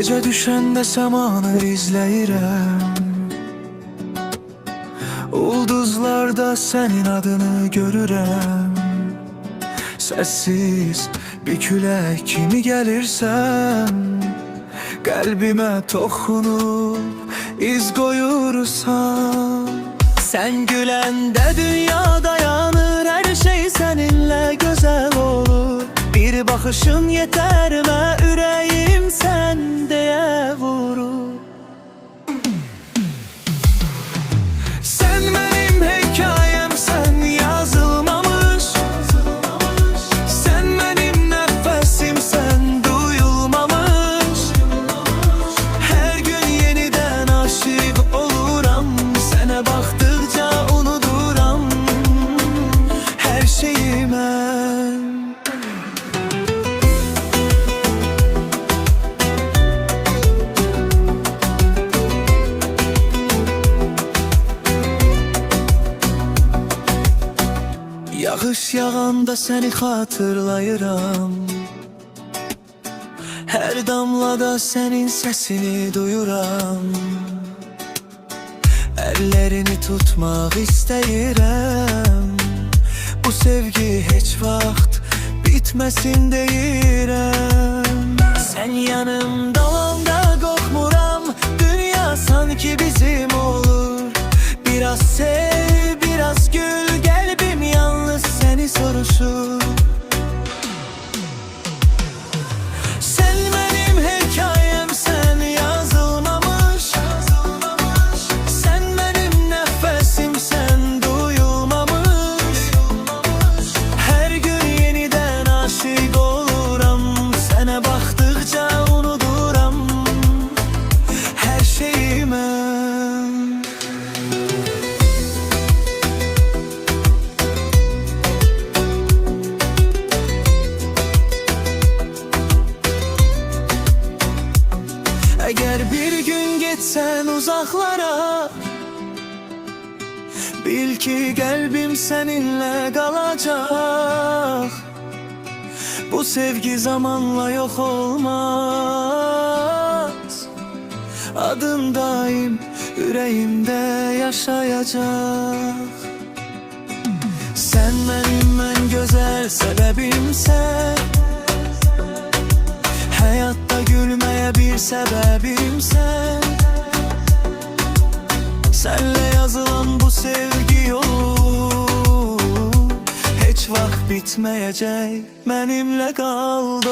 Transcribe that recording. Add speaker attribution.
Speaker 1: Gece düşəndə səmanı izləyirəm, ulduzlarda sənin adını görürəm. Səssiz bir külək kimi gəlirsən, qəlbimə toxunub iz qoyursan. Sən güləndə dünya dayanır, hər şey səninlə gözəl olur. Bir baxışın yetərmə, ürəyim sən deyə vurur. Sən mənim hekayəmsən, yazılmamış. Sən mənim nəfəsimsən, duyulmamış. Hər gün yenidən aşiq oluram, sənə baxdıqca unuduram hər şeyi mən. Yağış yağanda səni xatırlayıram, hər damlada sənin səsini duyuram. Əllərini tutmaq istəyirəm, bu sevgi heç vaxt bitməsin deyirəm. Sən yanımda olanda qorxmuram, dünya sanki bizim olur. Biraz sev, biraz gül, qəlbim yalnız səni soruşur. Sən mənim hekayəmsən, yazılmamış. Sən mənim nəfəsimsən, duyulmamış. Hər gün yenidən aşiq oluram, sənə baxdıqca unuduram hər şeyi mən. Əgər bir gün getsən uzaqlara, bil ki qəlbim səninlə qalacaq. Bu sevgi zamanla yox olmaz, adın daim ürəyimdə yaşayacaq. Sən mənim ən gözəl səbəbimsən, həyatda gülməyə bir səbəbimsən. Sənlə yazılan bu sevgi yolu heç vaxt bitməyəcək, mənimlə qaldın.